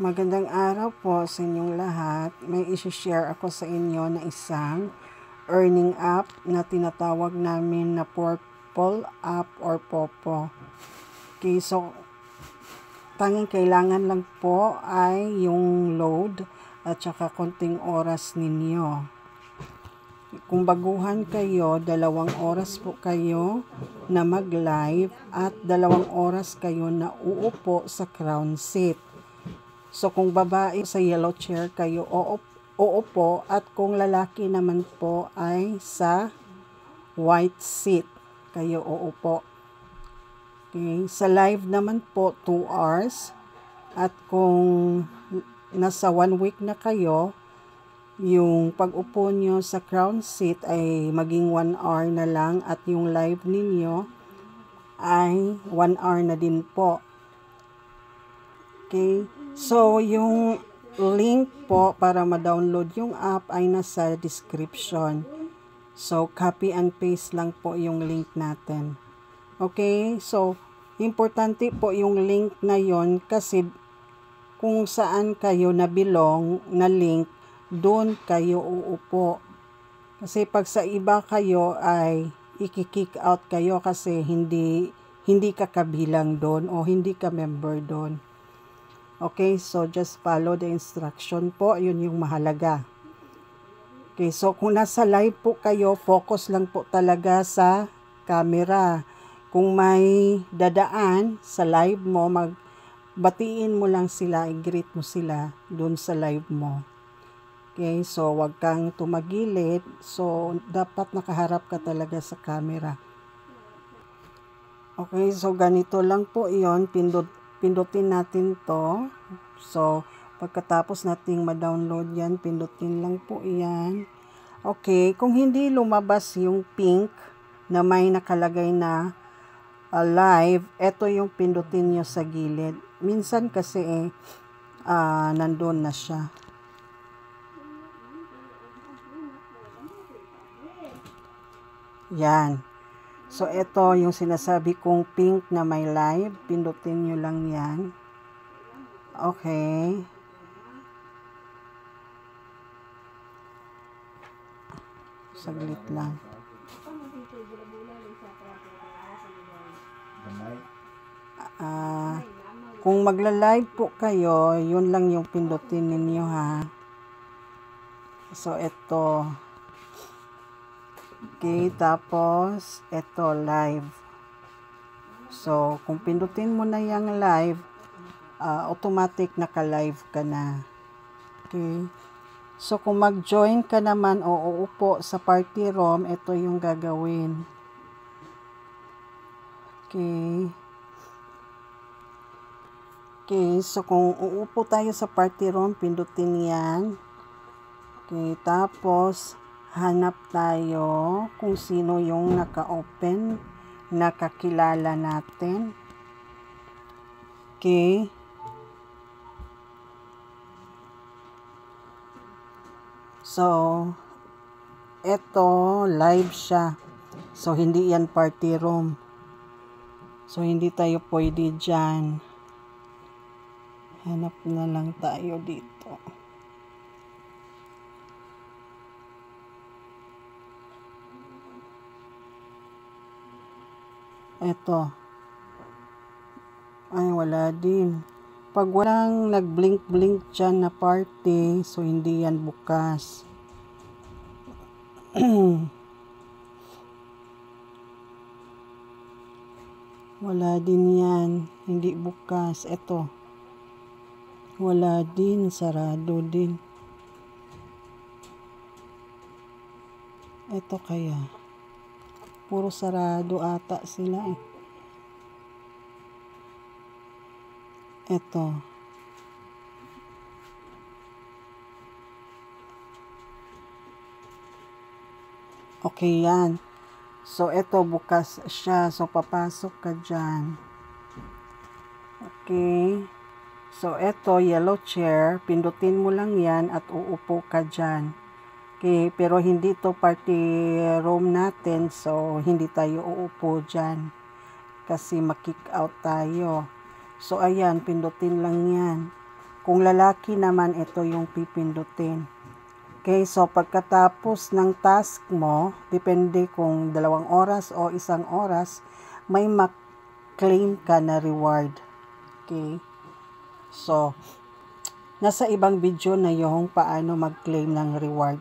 Magandang araw po sa inyong lahat. May isi-share ako sa inyo na isang earning app na tinatawag namin na Purple App or Popo. Okay, so tanging kailangan lang po ay yung load at saka konting oras ninyo. Kung baguhan kayo, 2 oras po kayo na mag-live at 2 oras kayo na uupo sa crown seat. So, kung babae sa yellow chair kayo, uupo, at kung lalaki naman po ay sa white seat kayo uupo. Okay. Sa live naman po, 2 hours. At kung nasa 1 week na kayo, yung pag-upo nyo sa crown seat ay maging 1 hour na lang at yung live ninyo ay 1 hour na din po. Okay. So, yung link po para ma-download yung app ay nasa description. So, copy and paste lang po yung link natin. Okay? So, importante po yung link na yon kasi kung saan kayo nabilong na link, doon kayo uupo. Kasi pag sa iba kayo ay i-kick out kayo kasi hindi ka kabilang doon o hindi ka member doon. Okay, so just follow the instruction po. Yun yung mahalaga. Okay, so kung nasa live po kayo, focus lang po talaga sa camera. Kung may dadaan sa live mo, batiin mo lang sila, i-greet mo sila dun sa live mo. Okay, so wag kang tumagilid. So, dapat nakaharap ka talaga sa camera. Okay, so ganito lang po yun. Pindutin natin to. So, pagkatapos nating ma-download yan, pindutin lang po yan. Okay, kung hindi lumabas yung pink na may nakalagay na live, ito yung pindutin nyo sa gilid. Minsan kasi nandun na siya. Yan. So, ito yung sinasabi kong pink na may live. Pindutin nyo lang yan. Okay. Saglit lang. Kung magla-live po kayo, yun lang yung pindutin ninyo ha. So, ito. Okay, tapos, ito, live. So, kung pindutin mo na yung live, automatic naka-live ka na. Okay. So, kung mag-join ka naman o uupo sa party room, ito yung gagawin. Okay. Okay, so kung uupo tayo sa party room, pindutin yan. Okay, tapos, hanap tayo kung sino yung naka-open, nakakilala natin. Okay. So, eto, live siya. So, hindi yan party room. So, hindi tayo pwede dyan. Hanap na lang tayo dito. Eto. Ay, wala din. Pag walang nag-blink-blink dyan na party, so hindi yan bukas. Wala din yan. Hindi bukas. Eto. Wala din. Sarado din. Eto kaya. Puro sarado ata sila eh. Eto. Okay yan. So, eto bukas siya. So, papasok ka dyan. Okay. So, eto yellow chair. Pindutin mo lang yan at uupo ka dyan. Okay, pero hindi to party room natin, so hindi tayo uupo dyan. Kasi makick out tayo. So, ayan, pindutin lang yan. Kung lalaki naman, ito yung pipindutin. Okay, so pagkatapos ng task mo, depende kung 2 oras o 1 oras, may claim ka na reward. Okay, so nasa ibang video na yung paano mag-claim ng reward.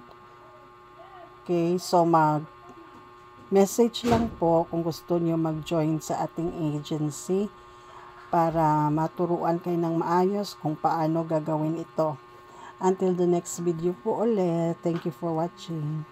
Okay, so message lang po kung gusto niyo mag-join sa ating agency para maturuan kayo ng maayos kung paano gagawin ito. Until the next video po ulit. Thank you for watching.